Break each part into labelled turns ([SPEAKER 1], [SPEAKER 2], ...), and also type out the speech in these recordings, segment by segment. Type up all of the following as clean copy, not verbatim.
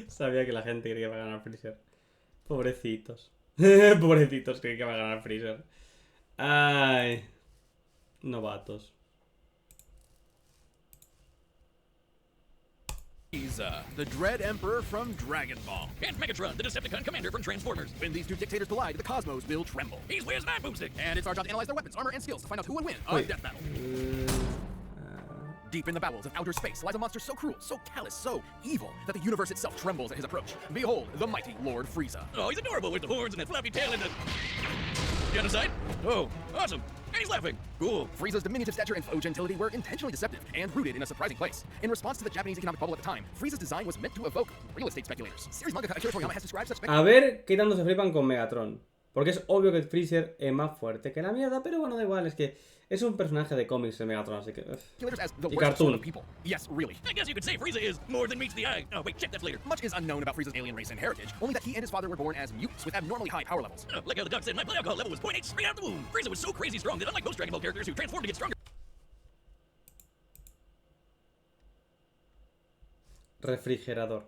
[SPEAKER 1] Sabía que la gente creía que iba a ganar Freezer. Pobrecitos. Pobrecitos, creí que iba a ganar Freezer. Ay. Novatos.
[SPEAKER 2] Frieza, the Dread Emperor from Dragon Ball.
[SPEAKER 3] And Megatron, the Decepticon commander from Transformers.
[SPEAKER 2] When these two dictators collide, the cosmos will tremble.
[SPEAKER 3] He's Wiz Nine Boomstick.
[SPEAKER 2] And it's our job to analyze their weapons, armor, and skills to find out who would win a
[SPEAKER 1] Wait.
[SPEAKER 2] death battle. Deep in the bowels of outer space lies a monster so cruel, so callous, so evil that the universe itself trembles at his approach. Behold, the mighty Lord Frieza.
[SPEAKER 3] Oh, he's adorable with the horns and that fluffy tail and the... Genocide? Oh, awesome. And he's laughing. Cool.
[SPEAKER 2] Frieza's diminutive stature and faux gentility were intentionally deceptive and rooted in a surprising place. In response to the Japanese economic bubble at the time, Frieza's design was meant to evoke real estate speculators. Series mangaka Akira Toriyama has described such
[SPEAKER 1] A ver qué tanto se flipan con Megatron. Porque es obvio que el Freezer es más fuerte que la mierda, pero bueno, da igual, es que es un personaje de cómics de Megatron, así que...
[SPEAKER 2] speculators as the
[SPEAKER 1] Y
[SPEAKER 2] worst sort
[SPEAKER 1] cartoon.
[SPEAKER 2] of people. Yes, really.
[SPEAKER 3] I guess you could say Frieza is more than meets the eye. Oh, wait, check that later.
[SPEAKER 2] Much is unknown about Frieza's alien race and heritage, only that he and his father were born as mutants with abnormally high power levels.
[SPEAKER 3] Oh, like how the doc said my blood alcohol level was 0.8 straight out the womb. Frieza was so crazy strong that unlike most Dragon Ball characters who transformed to get stronger...
[SPEAKER 1] Refrigerador.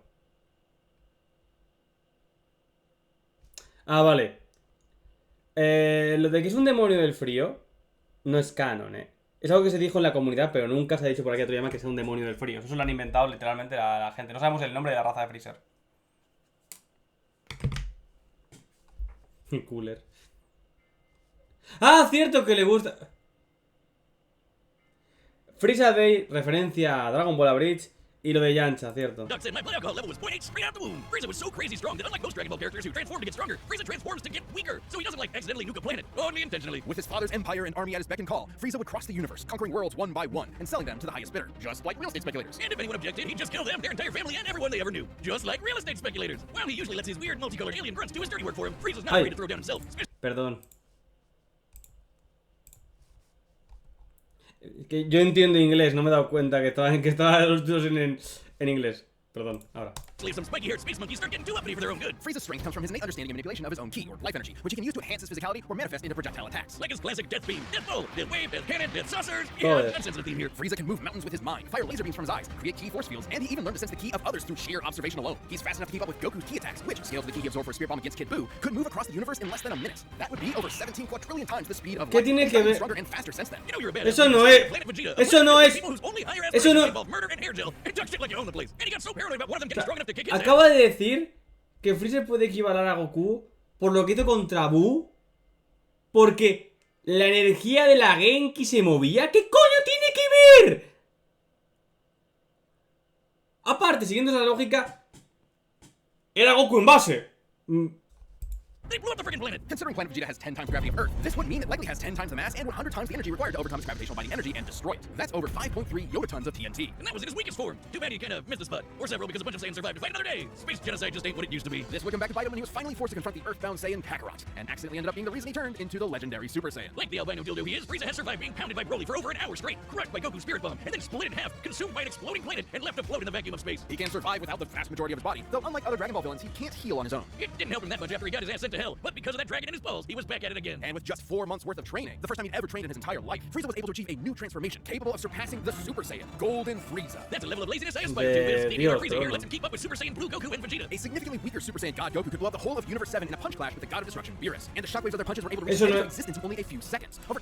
[SPEAKER 1] Ah, vale. Lo de que es un demonio del frío no es canon, ¿eh? Es algo que se dijo en la comunidad, pero nunca se ha dicho por aquí a Toriyama que sea un demonio del frío. Eso lo han inventado literalmente la gente. No sabemos el nombre de la raza de Freezer. Cooler. Ah, cierto que le gusta. Frieza Day, referencia a Dragon Ball Bridge. Y lo de Yancha, cierto.
[SPEAKER 3] Doc said my blood alcohol level was 0.8 straight out the womb. Frieza was so crazy strong that unlike most Dragon Ball characters who transform to get stronger, Frieza transforms to get weaker, so he doesn't like accidentally nuke a planet, only intentionally.
[SPEAKER 2] With his father's empire and army at his beck and call, Frieza would cross the universe, conquering worlds one by one and selling them to the highest bidder, just like real estate speculators.
[SPEAKER 3] And if anyone objected, he'd just kill them, their entire family, and everyone they ever knew. Just like real estate speculators. While he usually lets his weird multicolored alien grunts do his dirty work for him, Frieza's not
[SPEAKER 1] Ay.
[SPEAKER 3] afraid to throw down himself.
[SPEAKER 1] Perdón. Que yo entiendo inglés, no me he dado cuenta que estaban los dos en inglés. Perdón, ahora.
[SPEAKER 3] Especially if some spiky-haired space monkeys start getting too uppity for their own good.
[SPEAKER 2] Frieza's strength comes from his innate understanding and manipulation of his own ki, or life energy, which he can use to enhance his physicality or manifest into projectile attacks.
[SPEAKER 3] Like his classic Death Beam, Death Bolt, Death Wave, Death Cannon, Death Saucers.
[SPEAKER 1] Oh,
[SPEAKER 3] Yeah,
[SPEAKER 1] yeah.
[SPEAKER 3] I'm sensing the theme here.
[SPEAKER 2] Frieza can move mountains with his mind, fire laser beams from his eyes, create ki force fields, and he even learned to sense the ki of others through sheer observation alone. He's fast enough to keep up with Goku's ki attacks, which, scaled to the ki he absorbed for a Spirit Bomb against Kid Buu, could move across the universe in less than a minute. That would be over 17 quadrillion times the speed of
[SPEAKER 1] ¿Qué
[SPEAKER 2] light.
[SPEAKER 1] tiene
[SPEAKER 2] He's
[SPEAKER 1] que
[SPEAKER 2] gotten
[SPEAKER 1] ver?
[SPEAKER 2] stronger and faster since then.
[SPEAKER 3] You know you're a badass.
[SPEAKER 1] Eso
[SPEAKER 3] when
[SPEAKER 1] no
[SPEAKER 3] you
[SPEAKER 1] es-
[SPEAKER 3] Planet Vegeta,
[SPEAKER 1] eso no es-
[SPEAKER 3] people whose only higher
[SPEAKER 1] eso no-
[SPEAKER 3] aspirations involve murder and hair gel, and talk shit like you own the place. And he got so paranoid about one of them getting strong enough to kick his ass.
[SPEAKER 1] Acaba de decir que Freezer puede equivaler a Goku por lo que hizo contra Buu. Porque la energía de la Genki se movía. ¿Qué coño tiene que ver? Aparte, siguiendo esa lógica, era Goku en base.
[SPEAKER 3] They blew up the freaking planet.
[SPEAKER 2] Considering Planet Vegeta has 10 times the gravity of Earth, this would mean it likely has 10 times the mass and 100 times the energy required to overcome its gravitational binding energy and destroy it. That's over 5.3 yotatons of TNT.
[SPEAKER 3] And that was in his weakest form. Too bad he kind of missed the spot. Or several because a bunch of Saiyans survived to fight another day. Space genocide just ain't what it used to be.
[SPEAKER 2] This would come back to bite him when he was finally forced to confront the Earthbound Saiyan Kakarot, and accidentally ended up being the reason he turned into the legendary Super Saiyan.
[SPEAKER 3] Like the albino dildo he is, Frieza has survived being pounded by Broly for over an hour straight, crushed by Goku's Spirit Bomb, and then split in half, consumed by an exploding planet, and left afloat in the vacuum of space.
[SPEAKER 2] He can survive without the vast majority of his body, though unlike other Dragon Ball villains, he can't heal on his own.
[SPEAKER 3] It didn't help him that much after he got his ass sent to hell, but because of that dragon in his balls, he was back at it again.
[SPEAKER 2] And with just 4 months worth of training, the first time he'd ever trained in his entire life, Frieza was able to achieve a new transformation capable of surpassing the Super Saiyan, Golden Frieza.
[SPEAKER 3] That's a level of laziness I aspire to. His King
[SPEAKER 1] Dios,
[SPEAKER 3] Frieza here
[SPEAKER 1] todo.
[SPEAKER 3] lets him keep up with Super Saiyan Blue Goku and Vegeta.
[SPEAKER 2] A significantly weaker Super Saiyan God Goku could blow up the whole of Universe 7 in a punch clash with the God of Destruction, Beerus, and the shockwaves of their punches were able to reach
[SPEAKER 1] Eso no-
[SPEAKER 2] into existence in only a few seconds. Over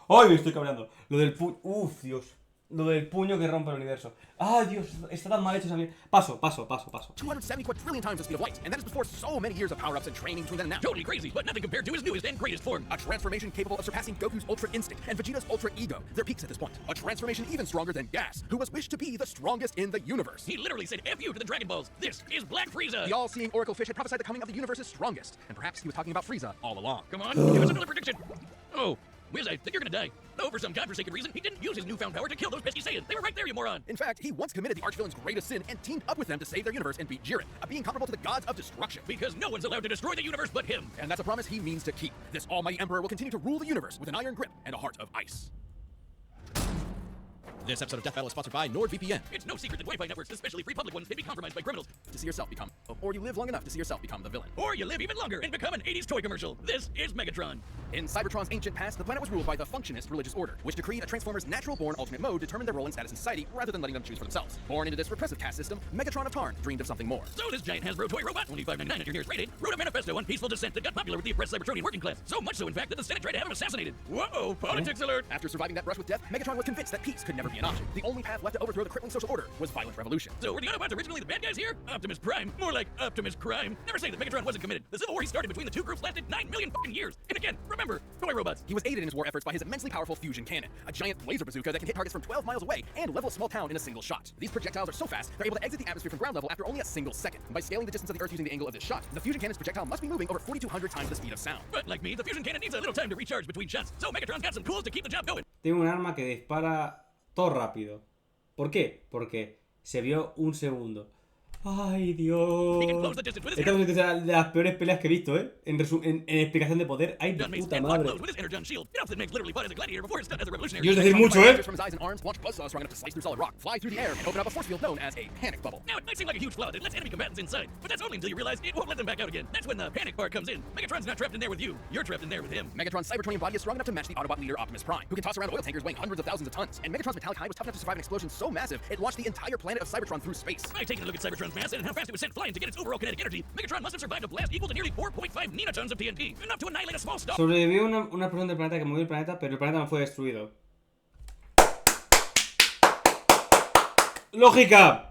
[SPEAKER 1] ¡Ay, me estoy cabreando! Lo del puño... Uf, Dios. Lo del puño que rompe el universo. ¡Ay, Dios! Está tan mal hecho esa mierda. Paso.
[SPEAKER 2] 270 quadrillion times the speed of light, and that is before so many years of power-ups and training between then and now.
[SPEAKER 3] Totally crazy, but nothing compared to his newest and greatest form.
[SPEAKER 2] A transformation capable of surpassing Goku's Ultra Instinct and Vegeta's Ultra Ego, their peaks at this point. A transformation even stronger than Gas, who was wished to be the strongest in the universe.
[SPEAKER 3] He literally said F you to the Dragon Balls. This is Black Frieza.
[SPEAKER 2] The all-seeing Oracle Fish had prophesied the coming of the universe's strongest, and perhaps he was talking about Frieza all along.
[SPEAKER 3] Come on, give us another prediction. Oh, Wiz, I think you're gonna die. No, for some godforsaken reason, he didn't use his newfound power to kill those pesky Saiyans. They were right there, you moron.
[SPEAKER 2] In fact, he once committed the Archvillain's greatest sin and teamed up with them to save their universe and beat Jiren, a being comparable to the gods of destruction.
[SPEAKER 3] Because no one's allowed to destroy the universe but him.
[SPEAKER 2] And that's a promise he means to keep. This almighty emperor will continue to rule the universe with an iron grip and a heart of ice. This episode of Death Battle is sponsored by NordVPN.
[SPEAKER 3] It's no secret that Wi-Fi networks, especially free public ones, can be compromised by criminals.
[SPEAKER 2] To see yourself become, or you live long enough to see yourself become the villain.
[SPEAKER 3] Or you live even longer and become an 80s toy commercial. This is Megatron.
[SPEAKER 2] In Cybertron's ancient past, the planet was ruled by the Functionist religious order, which decreed a Transformer's natural-born alternate mode determined their role and status in society rather than letting them choose for themselves. Born into this repressive caste system, Megatron of Tarn dreamed of something more.
[SPEAKER 3] So this giant Hasbro toy robot, only $5.99 at your nearest Rite Aid, wrote a manifesto on peaceful dissent that got popular with the oppressed Cybertronian working class. So much so, in fact, that the Senate tried to have him assassinated. Whoa, politics alert!
[SPEAKER 2] After surviving that brush with death, Megatron was convinced that peace could never be an option. The only path left to overthrow the crippling social order was violent revolution.
[SPEAKER 3] So were the Autobots originally the bad guys here? Optimus Prime. More like Optimus Crime. Never say that Megatron wasn't committed. The civil war he started between the two groups lasted 9 million fucking years. And again, remember, toy robots.
[SPEAKER 2] He was aided in his war efforts by his immensely powerful fusion cannon, a giant laser bazooka that can hit targets from 12 miles away and level a small town in a single shot. These projectiles are so fast, they're able to exit the atmosphere from ground level after only a single second. By scaling the distance of the Earth using the angle of this shot, the fusion cannon's projectile must be moving over 4,200 times the speed of sound.
[SPEAKER 3] But like me, the fusion cannon needs a little time to recharge between shots. So Megatron's got some tools to keep the job going.
[SPEAKER 1] Tiene un arma que dispara todo rápido. ¿Por qué? Porque se vio un segundo. ¡Ay, Dios!
[SPEAKER 3] He can close the distance with his
[SPEAKER 1] Esta es una de las peores peleas que he visto, ¿eh? En explicación de poder. ¡Ay, de
[SPEAKER 3] gun mace
[SPEAKER 1] puta
[SPEAKER 3] and block
[SPEAKER 1] madre!
[SPEAKER 3] blows with his energon shield. It often makes literally fought as a gladiator before his stunt as a revolutionary.
[SPEAKER 1] Yo es decir mucho, ¿eh?
[SPEAKER 2] From his eyes and arms, launch buzzsaws strong enough to slice through solid rock, fly through the air, and open up a force field known as a panic bubble.
[SPEAKER 3] Now, it might seem like a huge flaw that lets enemy combatants inside, but that's only until you realize it won't let them back out again. That's when the panic part comes in. Megatron's not trapped in there with you. You're trapped in there with him.
[SPEAKER 2] Megatron's Cybertronian body is strong enough to match the Autobot leader Optimus Prime, who can toss around oil tankers weighing hundreds of thousands of tons. And Megatron's metallic hide was tough enough to survive an explosion so massive, it launched the entire planet of Cybertron through space.
[SPEAKER 3] By taking a look at Cybertron's mass and how fast it was sent flying to get its overall kinetic energy, Megatron must have survived a blast equal to nearly 4.5 nenatons of TNT, enough to annihilate a small star.
[SPEAKER 1] Sobrevivió una explosión del planeta que movió el planeta, pero el planeta no fue destruido. ¡Lógica!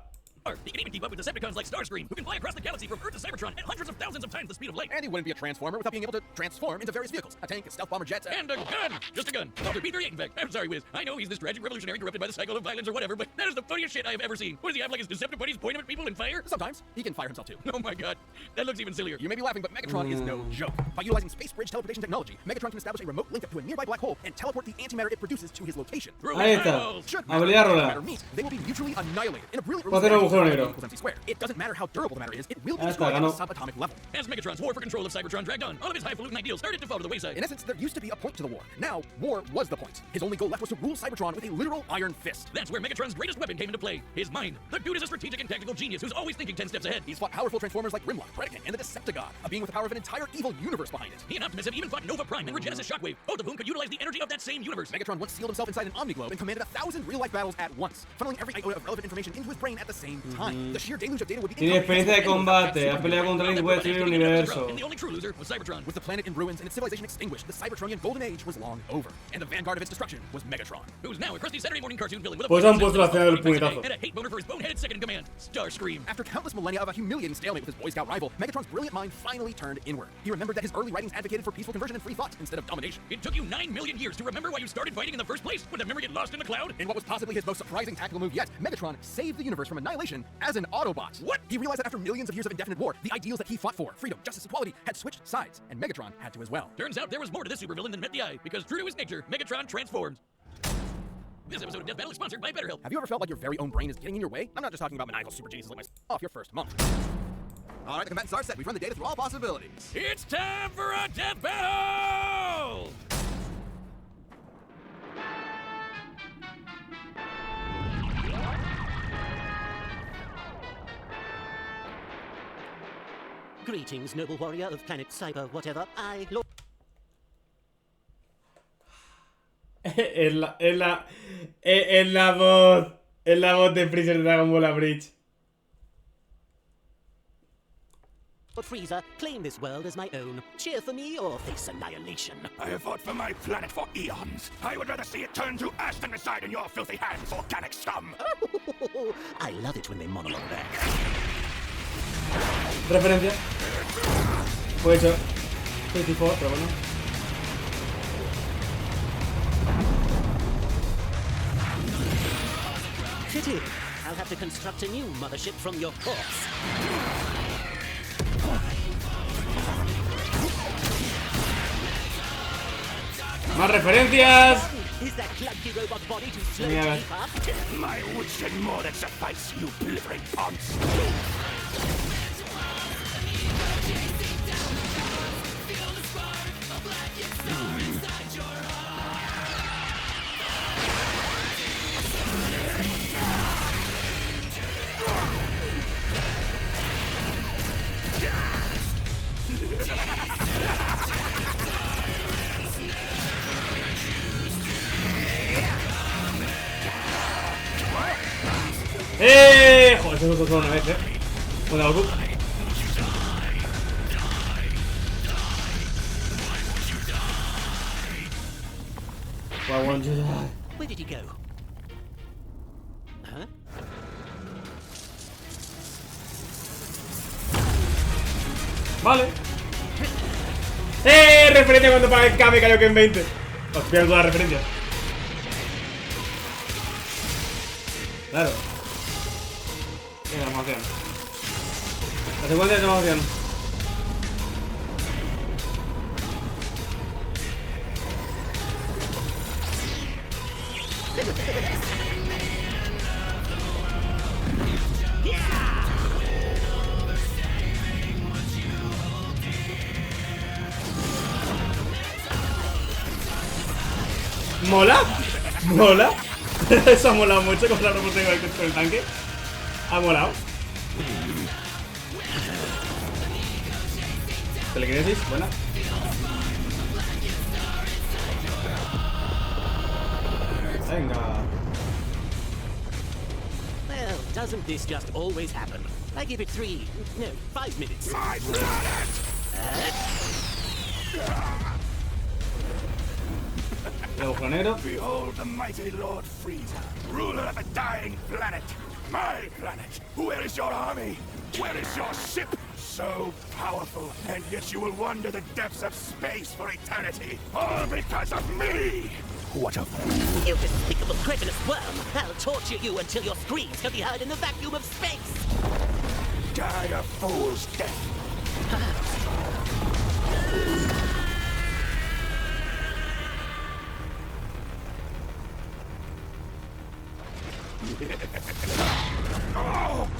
[SPEAKER 3] He can even keep up with Decepticons like Starscream, who can fly across the galaxy from Earth to Cybertron at hundreds of thousands of times the speed of light.
[SPEAKER 2] And he wouldn't be a Transformer without being able to transform into various vehicles. A tank, a stealth bomber jet,
[SPEAKER 3] And a gun! Just a gun. Dr. B-38, in fact. I'm sorry, Wiz. I know he's this tragic revolutionary corrupted by the cycle of violence or whatever, but that is the funniest shit I have ever seen. What does he have, like his Deceptive buddies point him at people and fire?
[SPEAKER 2] Sometimes he can fire himself too.
[SPEAKER 3] Oh my god. That looks even sillier.
[SPEAKER 2] You may be laughing, but Megatron is no joke. By utilizing space bridge teleportation technology, Megatron can establish a remote link up to a nearby black hole and teleport the antimatter it produces to his location.
[SPEAKER 3] Through
[SPEAKER 1] Ahí
[SPEAKER 3] his
[SPEAKER 1] está.
[SPEAKER 3] eyeballs.
[SPEAKER 2] Should
[SPEAKER 1] Habilidad
[SPEAKER 2] matter
[SPEAKER 1] rola.
[SPEAKER 2] and antimatter meet, they will be mutually annihilated in a brilliant
[SPEAKER 1] Va a hacer un agujero negro.
[SPEAKER 2] equals MC squared. It doesn't matter how durable the matter is, it will be
[SPEAKER 1] Ya está,
[SPEAKER 2] destroyed at a
[SPEAKER 1] ganó.
[SPEAKER 2] subatomic level.
[SPEAKER 3] As Megatron's war for control of Cybertron dragged on, all of his highfalutin ideals started to fall to the wayside.
[SPEAKER 2] In essence, there used to be a point to the war. Now, war was the point. His only goal left was to rule Cybertron with a literal iron fist.
[SPEAKER 3] That's where Megatron's greatest weapon came into play. His mind. The dude is a strategic and tactical genius who's always thinking 10 steps ahead.
[SPEAKER 2] He's fought powerful Transformers like Grimlock, Predacon, and the Decepticon, a being with the power of an entire evil universe behind it.
[SPEAKER 3] He and Optimus have even fought Nova Prime and Regenesis Shockwave, both of whom could utilize the energy of that same universe.
[SPEAKER 2] Megatron once sealed himself inside an Omniglobe and commanded 1,000 real-life battles at once, funneling every iota of relevant information into his brain at the same time. The sheer deluge of data would be
[SPEAKER 1] Tiene experiencia de combate, ha peleado contra alguien que puede destruir el universo.
[SPEAKER 3] And the only true loser was Cybertron.
[SPEAKER 2] With the planet in ruins and its civilization extinguished, the Cybertronian golden age was long over, and the vanguard of its destruction was Megatron.
[SPEAKER 3] Who's now a crusty Saturday morning cartoon villain with a
[SPEAKER 1] Pues han puesto la escena del puñetazo.
[SPEAKER 3] and a hate boner for his boneheaded second in command, Starscream.
[SPEAKER 2] After countless millennia of a humiliating stalemate with his Boy Scout rival, Megatron's brilliant mind finally turned inward. He remembered that his early writings advocated for peaceful conversion and free thought instead of domination.
[SPEAKER 3] It took you 9 million years to remember why you started fighting in the first place. Would that memory get lost in the cloud?
[SPEAKER 2] In what was possibly his most surprising tactical move yet, Megatron saved the universe from annihilation as an Autobot.
[SPEAKER 3] What?
[SPEAKER 2] He realized that after millions of years of indefinite war, the ideals that he fought for, freedom, justice, equality, had switched sides, and Megatron had to as well.
[SPEAKER 3] Turns out there was more to this supervillain than met the eye, because true to his nature, Megatron transformed. This episode of Death Battle is sponsored by BetterHelp.
[SPEAKER 2] Have you ever felt like your very own brain is getting in your way? I'm not just talking about maniacal super geniuses like myself. Off your first month. All right, the combatants are set. We've run the data through all possibilities.
[SPEAKER 3] It's time for a death battle!
[SPEAKER 4] Greetings, noble warrior of planet Cyber, whatever.
[SPEAKER 1] Es la voz de Freezer de Dragon Ball Bridge.
[SPEAKER 4] Lord Frieza, claim this world as my own. Cheer for me or face annihilation.
[SPEAKER 5] I have fought for my planet for eons. I would rather see it turn to ash than reside in your filthy hands, organic scum.
[SPEAKER 4] I love it when they monologue back.
[SPEAKER 1] Referencia. Fue hecho 54, pero bueno.
[SPEAKER 4] Pity. I'll have to construct a new mothership from your corpse.
[SPEAKER 1] Más referencias.
[SPEAKER 4] Is that clunky robot body too slow to
[SPEAKER 1] Mira.
[SPEAKER 4] keep up?
[SPEAKER 5] My woods should more than suffice, you blithering ponce.
[SPEAKER 1] Joder, eso es solo una vez, Hola, Goku. Why won't you die?
[SPEAKER 4] Where did he go? Huh?
[SPEAKER 1] Vale. Referencia cuando para el Kame cayó que en 20. Os pierdo todas las referencias. Claro. Venga, emoción. La secuencia es emoción. ¿Mola? ¿Mola? Eso ha molado mucho con la robótica con el tanque. Ha molado. Telequinesis, buena. Venga.
[SPEAKER 4] Well, doesn't this just always happen? I give it 5 minutes.
[SPEAKER 5] My planet!
[SPEAKER 1] El agujero negro.
[SPEAKER 5] Behold the mighty Lord Frieza, ruler of the dying planet. My planet. Where is your army? Where is your ship? So powerful, and yet you will wander the depths of space for eternity. All because of me! What a fool.
[SPEAKER 4] You despicable cretinous worm! I'll torture you until your screams can be heard in the vacuum of space!
[SPEAKER 5] Die a fool's death.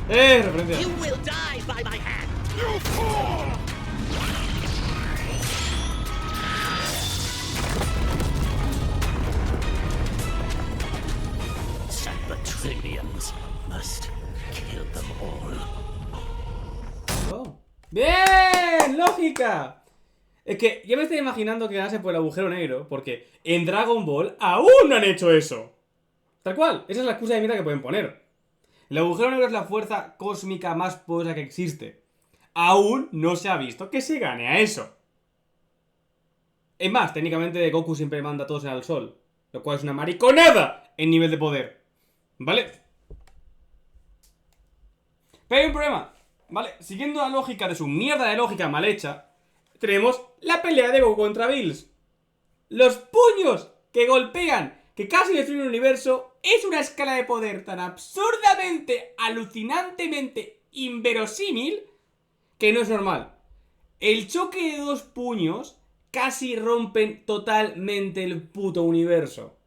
[SPEAKER 1] Referencia.
[SPEAKER 4] You will die by my hand!
[SPEAKER 5] You fool!
[SPEAKER 4] Cybertrillions must kill them all.
[SPEAKER 1] Oh. ¡Bien! ¡Lógica! Es que yo me estoy imaginando que ganase por el agujero negro, porque en Dragon Ball aún no han hecho eso. Tal cual, esa es la excusa de mierda que pueden poner. El agujero negro es la fuerza cósmica más poderosa que existe. Aún no se ha visto que se gane a eso. Es más, técnicamente Goku siempre manda a todos al sol, lo cual es una mariconada en nivel de poder. ¿Vale? Pero hay un problema. ¿Vale? Siguiendo la lógica de su mierda de lógica mal hecha, tenemos la pelea de Goku contra Bills. Los puños que golpean, que casi destruyen el universo, es una escala de poder tan absurdamente, alucinantemente inverosímil que no es normal. El choque de dos puños casi rompen totalmente el puto universo.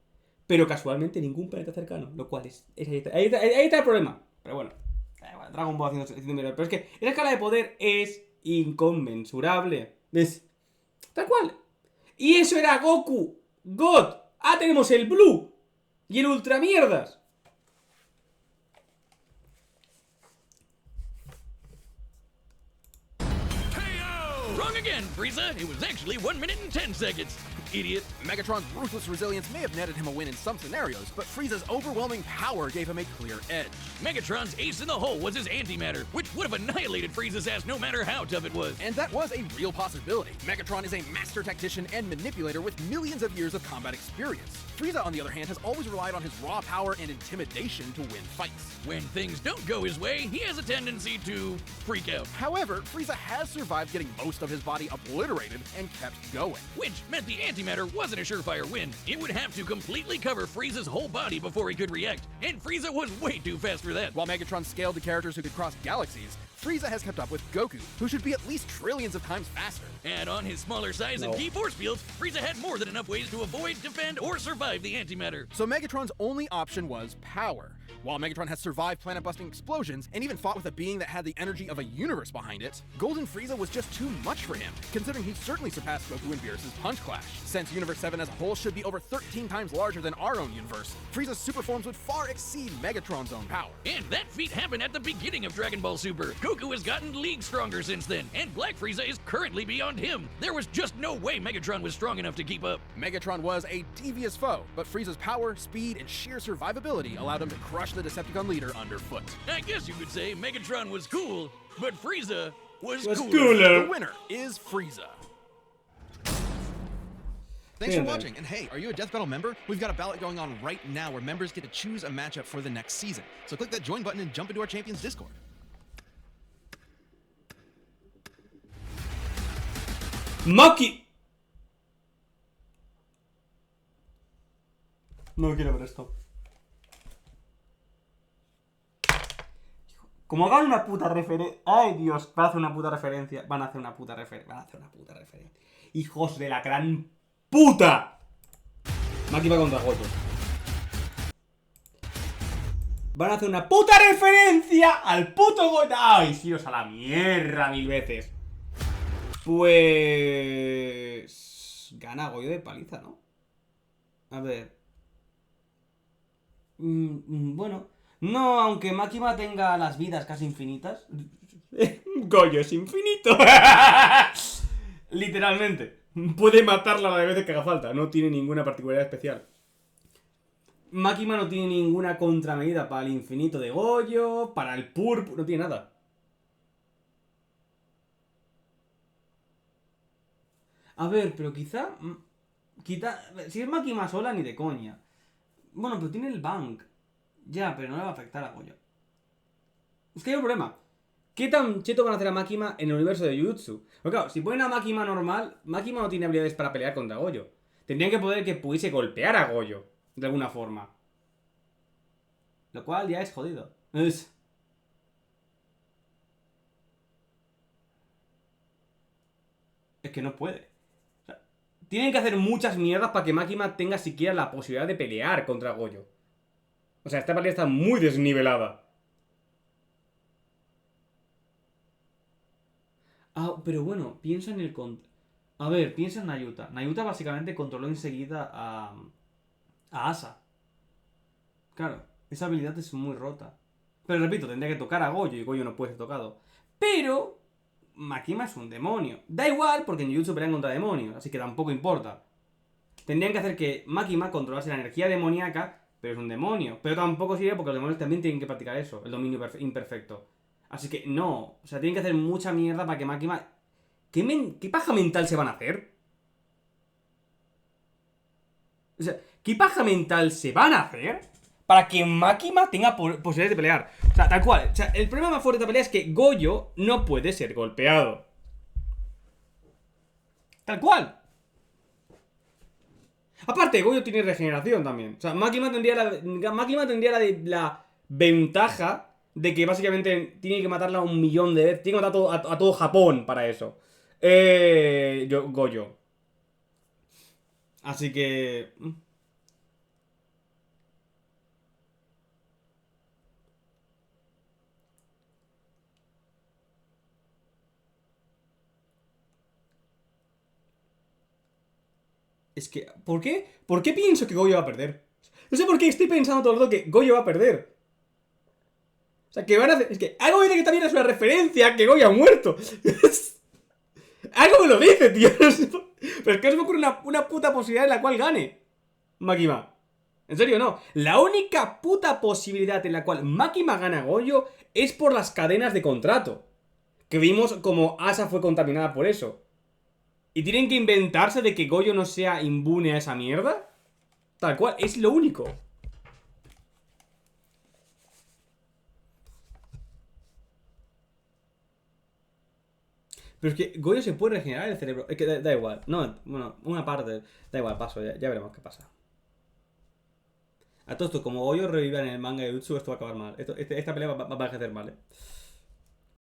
[SPEAKER 1] Pero casualmente ningún planeta cercano, lo cual es ahí está el problema. Pero bueno, Dragon Ball haciendo mirar. Pero es que esa escala de poder es inconmensurable. ¿Ves? Tal cual. Y eso era Goku God. Ah, tenemos el Blue y el Ultra Mierdas.
[SPEAKER 3] Wrong again, Frieza. It was actually 1 minute and 10 seconds. Idiot.
[SPEAKER 2] Megatron's ruthless resilience may have netted him a win in some scenarios, but Frieza's overwhelming power gave him a clear edge.
[SPEAKER 3] Megatron's ace in the hole was his antimatter, which would have annihilated Frieza's ass no matter how tough it was.
[SPEAKER 2] And that was a real possibility. Megatron is a master tactician and manipulator with millions of years of combat experience. Frieza, on the other hand, has always relied on his raw power and intimidation to win fights.
[SPEAKER 3] When things don't go his way, he has a tendency to freak out.
[SPEAKER 2] However, Frieza has survived getting most of his body obliterated and kept going.
[SPEAKER 3] Which meant the antimatter wasn't a surefire win. It would have to completely cover Frieza's whole body before he could react, and Frieza was way too fast for that.
[SPEAKER 2] While Megatron scaled to characters who could cross galaxies, Frieza has kept up with Goku, who should be at least trillions of times faster.
[SPEAKER 3] And on his smaller size and key force fields, Frieza had more than enough ways to avoid, defend, or survive the antimatter.
[SPEAKER 2] So Megatron's only option was power. While Megatron has survived planet-busting explosions and even fought with a being that had the energy of a universe behind it, Golden Frieza was just too much for him, considering he certainly surpassed Goku and Beerus' Punch Clash. Since Universe 7 as a whole should be over 13 times larger than our own universe, Frieza's super forms would far exceed Megatron's own power.
[SPEAKER 3] And that feat happened at the beginning of Dragon Ball Super. Goku has gotten leagues stronger since then, and Black Frieza is currently beyond him. There was just no way Megatron was strong enough to keep up.
[SPEAKER 2] Megatron was a devious foe, but Frieza's power, speed, and sheer survivability allowed him to crush crush the Decepticon leader underfoot.
[SPEAKER 3] I guess you could say Megatron was cool, but Frieza was
[SPEAKER 1] Was
[SPEAKER 3] cooler.
[SPEAKER 1] cooler.
[SPEAKER 2] The winner is Frieza. Thanks
[SPEAKER 1] Yeah,
[SPEAKER 2] for
[SPEAKER 1] man.
[SPEAKER 2] watching, and hey, are you a Death Battle member? We've got a ballot going on right now where members get to choose a matchup for the next season. So click that join button and jump into our Champions Discord.
[SPEAKER 1] Maki. No quiero ver esto. Como hagan una puta referencia. Ay, Dios, van a hacer una puta referencia. Van a hacer una puta referencia. Hijos de la gran puta. Maki va contra Goyo. Van a hacer una puta referencia al puto Goyo. Ay, iros a la mierda 1000 veces. Pues... Gana Goyo de paliza, ¿no? A ver... bueno... No, aunque Makima tenga las vidas casi infinitas... Goyo es infinito. Literalmente. Puede matarla las veces que haga falta. No tiene ninguna particularidad especial. Makima no tiene ninguna contramedida para el infinito de Goyo, para el purple... No tiene nada. A ver, pero quizá... Si es Makima sola, ni de coña. Bueno, pero tiene el bank. Ya, pero no le va a afectar a Goyo. Es que hay un problema. ¿Qué tan cheto van a hacer a Makima en el universo de Jujutsu? Porque claro, si ponen a Makima normal, Makima no tiene habilidades para pelear contra Goyo. Tendrían que poder que pudiese golpear a Goyo, de alguna forma. Lo cual ya es jodido. Es que no puede. Tienen que hacer muchas mierdas para que Makima tenga siquiera la posibilidad de pelear contra Goyo. O sea, esta pelea está muy desnivelada. Ah, pero bueno, piensa en el... A ver, piensa en Nayuta. Nayuta básicamente controló enseguida a Asa. Claro, esa habilidad es muy rota. Pero repito, tendría que tocar a Goyo y Goyo no puede ser tocado. Pero... Makima es un demonio. Da igual porque en Jujutsu pelean contra demonios, así que tampoco importa. Tendrían que hacer que Makima controlase la energía demoníaca, pero es un demonio. Pero tampoco sirve porque los demonios también tienen que practicar eso, el dominio imperfecto. Así que no, o sea, tienen que hacer mucha mierda para que Makima... ¿Qué paja mental se van a hacer? O sea, ¿qué paja mental se van a hacer para que Makima tenga posibilidades de pelear? O sea, tal cual. O sea, el problema más fuerte de esta pelea es que Goyo no puede ser golpeado. Tal cual. Aparte, Goyo tiene regeneración también. O sea, Makima tendría la ventaja de que básicamente tiene que matarla 1.000.000 de veces. Tiene que matar a todo Japón para eso. Goyo. Así que... Es que, ¿por qué? ¿Por qué pienso que Goyo va a perder? No sé por qué estoy pensando todo el rato que Goyo va a perder. O sea, que van a hacer... Es que algo me dice que también es una referencia que Goyo ha muerto. Algo me lo dice, tío. Pero es que no se me ocurre una puta posibilidad en la cual gane Makima. En serio, no. La única puta posibilidad en la cual Makima gana a Goyo es por las cadenas de contrato. Que vimos como Asa fue contaminada por eso. ¿Y tienen que inventarse de que Goyo no sea inmune a esa mierda? Tal cual, es lo único. Pero es que Goyo se puede regenerar el cerebro. Es que da igual. No, bueno, una parte. Da igual, paso, ya veremos qué pasa. A todo esto, como Goyo reviva en el manga de Jujutsu, esto va a acabar mal. Esta pelea va a parecer mal,